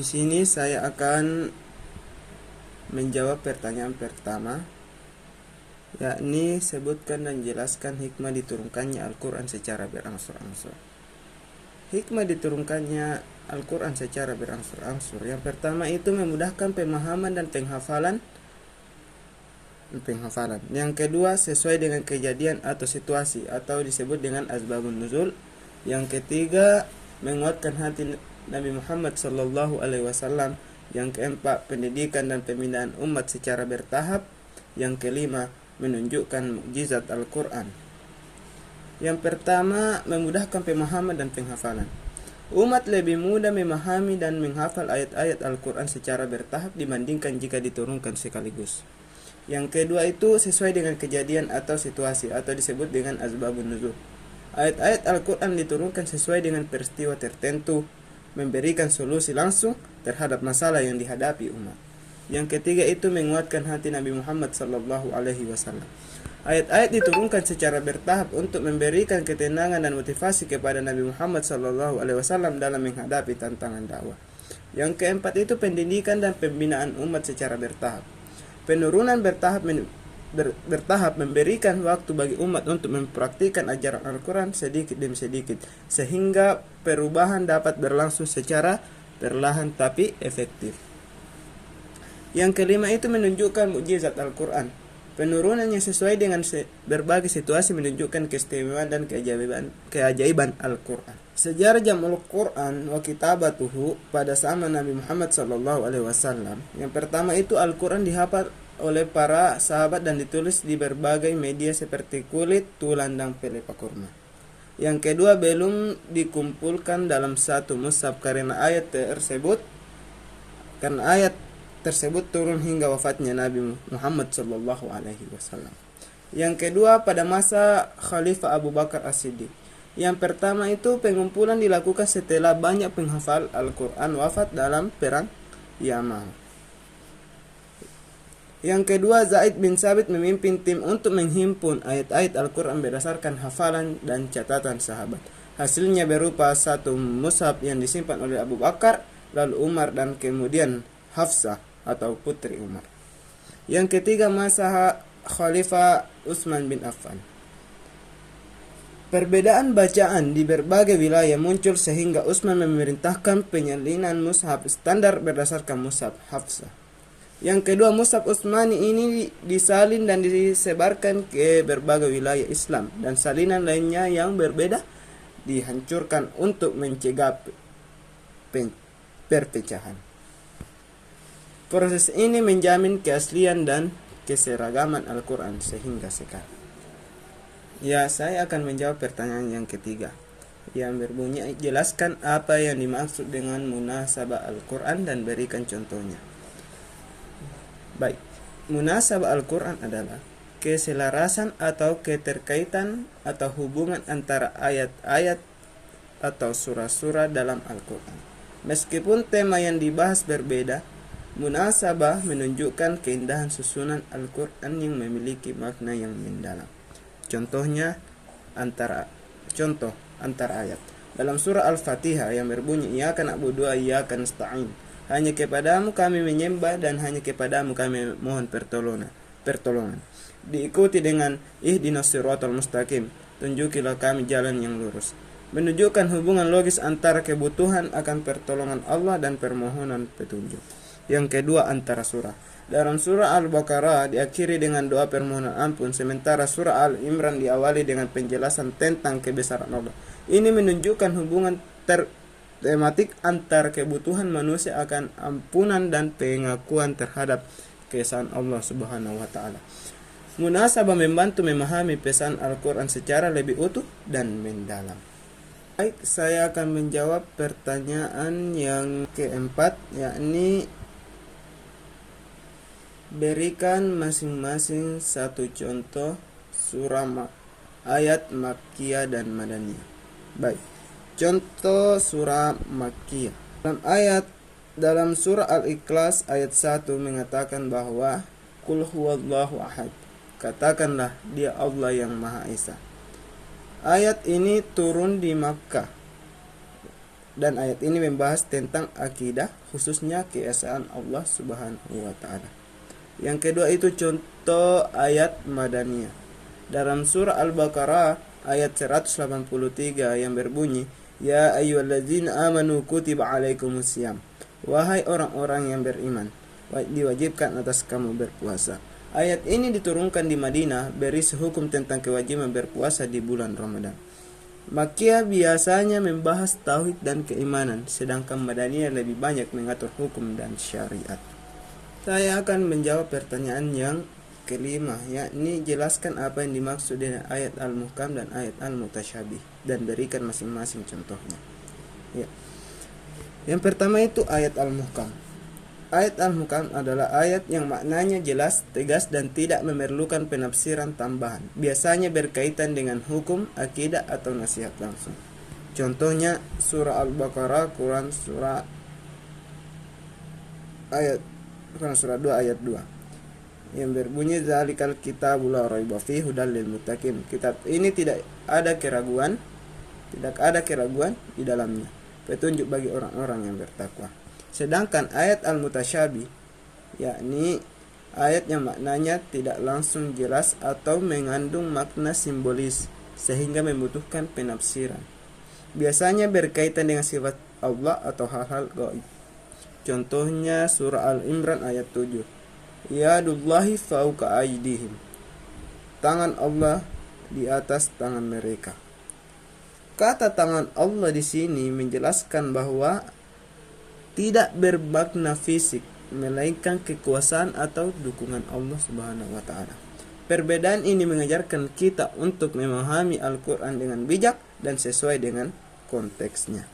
Di sini saya akan menjawab pertanyaan pertama, yakni sebutkan dan jelaskan hikmah diturunkannya Al-Quran secara berangsur-angsur. Hikmah diturunkannya Al-Quran secara berangsur-angsur, yang pertama itu memudahkan pemahaman dan penghafalan. Yang kedua, sesuai dengan kejadian atau situasi atau disebut dengan asbabun nuzul. Yang ketiga, menguatkan hati Nabi Muhammad SAW. Yang keempat, pendidikan dan pembinaan umat secara bertahap. Yang kelima, menunjukkan mukjizat Al-Quran. Yang pertama, memudahkan pemahaman dan penghafalan. Umat lebih mudah memahami dan menghafal ayat-ayat Al-Quran secara bertahap dibandingkan jika diturunkan sekaligus. Yang kedua itu sesuai dengan kejadian atau situasi atau disebut dengan asbabun nuzul. Ayat-ayat Al-Quran diturunkan sesuai dengan peristiwa tertentu, memberikan solusi langsung terhadap masalah yang dihadapi umat. Yang ketiga itu menguatkan hati Nabi Muhammad SAW. Ayat-ayat diturunkan secara bertahap untuk memberikan ketenangan dan motivasi kepada Nabi Muhammad SAW dalam menghadapi tantangan dakwah. Yang keempat itu pendidikan dan pembinaan umat secara bertahap. Penurunan bertahap memberikan waktu bagi umat untuk mempraktikkan ajaran Al-Quran sedikit demi sedikit, sehingga perubahan dapat berlangsung secara perlahan tapi efektif. Yang kelima itu menunjukkan mukjizat Al-Quran. Penurunan yang sesuai dengan berbagai situasi menunjukkan keistimewaan dan keajaiban Al-Quran. Sejarah jam'ul Quran wa kitabatuhu pada zaman Nabi Muhammad SAW. Yang pertama itu Al-Quran dihafal oleh para sahabat dan ditulis di berbagai media seperti kulit, tulang, dan pelepah kurma. Yang kedua, belum dikumpulkan dalam satu mushaf karena ayat tersebut turun hingga wafatnya Nabi Muhammad SAW. Yang kedua, pada masa Khalifah Abu Bakar As-Siddiq. Yang pertama itu pengumpulan dilakukan setelah banyak penghafal Al-Quran wafat dalam perang Yamamah. Yang kedua, Zaid bin Sabit memimpin tim untuk menghimpun ayat-ayat Al-Quran berdasarkan hafalan dan catatan sahabat. Hasilnya berupa satu mushaf yang disimpan oleh Abu Bakar, lalu Umar, dan kemudian Hafsah atau putri Umar. Yang ketiga, masa Khalifah Utsman bin Affan. Perbedaan bacaan di berbagai wilayah muncul sehingga Utsman memerintahkan penyalinan mushaf standar berdasarkan mushaf Hafsah. Yang kedua, mushaf Utsmani ini disalin dan disebarkan ke berbagai wilayah Islam, dan salinan lainnya yang berbeda dihancurkan untuk mencegah perpecahan. Proses ini menjamin keaslian dan keseragaman Al-Quran sehingga sekarang. Ya, saya akan menjawab pertanyaan yang ketiga, yang berbunyi, jelaskan apa yang dimaksud dengan munasabah Al-Quran dan berikan contohnya. Baik, munasabah Al-Quran adalah keselarasan atau keterkaitan atau hubungan antara ayat-ayat atau surah-surah dalam Al-Quran. Meskipun tema yang dibahas berbeda, munasabah menunjukkan keindahan susunan Al-Quran yang memiliki makna yang mendalam. Contoh antara ayat. Dalam surah Al-Fatihah yang berbunyi, Iyyaka na'budu wa iyyaka nasta'in. Hanya kepadamu kami menyembah dan hanya kepadamu kami mohon pertolongan. Diikuti dengan ihdinas siratal mustaqim. Tunjukilah kami jalan yang lurus. Menunjukkan hubungan logis antara kebutuhan akan pertolongan Allah dan permohonan petunjuk. Yang kedua, antara surah. Dalam surah Al-Baqarah diakhiri dengan doa permohonan ampun, sementara surah Al-Imran diawali dengan penjelasan tentang kebesaran Allah. Ini menunjukkan hubungan tematik antara kebutuhan manusia akan ampunan dan pengakuan terhadap keesaan Allah Subhanahu wa taala. Munasabah membantu memahami pesan Al-Quran secara lebih utuh dan mendalam. Baik, saya akan menjawab pertanyaan yang keempat, yakni berikan masing-masing satu contoh surah ayat Makkiyah dan Madaniyah. Baik, contoh surah Makkiyah. Dalam surah Al-Ikhlas ayat 1 mengatakan bahwa Qul huwallahu ahad. Katakanlah dia Allah yang Maha Esa. Ayat ini turun di Makkah. Dan ayat ini membahas tentang akidah, khususnya keesaan Allah Subhanahu wa taala. Yang kedua itu contoh ayat madaniyah. Dalam surah Al-Baqarah ayat 183 yang berbunyi, "Ya ayyuhalladzina amanu kutiba alaikumusiyam." Wahai orang-orang yang beriman, diwajibkan atas kamu berpuasa. Ayat ini diturunkan di Madinah, berisi hukum tentang kewajiban berpuasa di bulan Ramadan. Makkiyah biasanya membahas tauhid dan keimanan, sedangkan Madaniyah lebih banyak mengatur hukum dan syariat. Saya akan menjawab pertanyaan yang kelima, yakni jelaskan apa yang dimaksud dengan ayat al-muhkam dan ayat al-mutasyabih dan berikan masing-masing contohnya. Ya. Yang pertama itu ayat al-muhkam. Ayat al-muhkam adalah ayat yang maknanya jelas, tegas, dan tidak memerlukan penafsiran tambahan. Biasanya berkaitan dengan hukum, akidah, atau nasihat langsung. Contohnya surah Al-Baqarah, Quran surah 2 ayat 2 yang berbunyi, "Dzalikal kitabul la raiba fihi hudal lil muttaqin." Kitab ini tidak ada keraguan di dalamnya, petunjuk bagi orang-orang yang bertakwa. Sedangkan ayat al-mutasyabih, yakni ayat yang maknanya tidak langsung jelas atau mengandung makna simbolis sehingga membutuhkan penafsiran. Biasanya berkaitan dengan sifat Allah atau hal-hal gaib. Contohnya surah Al-Imran ayat 7. "Yadullahi fauqa aydihim." Tangan Allah di atas tangan mereka. Kata tangan Allah di sini menjelaskan bahwa tidak bermakna fisik, melainkan kekuasaan atau dukungan Allah Subhanahu wa taala. Perbedaan ini mengajarkan kita untuk memahami Al-Qur'an dengan bijak dan sesuai dengan konteksnya.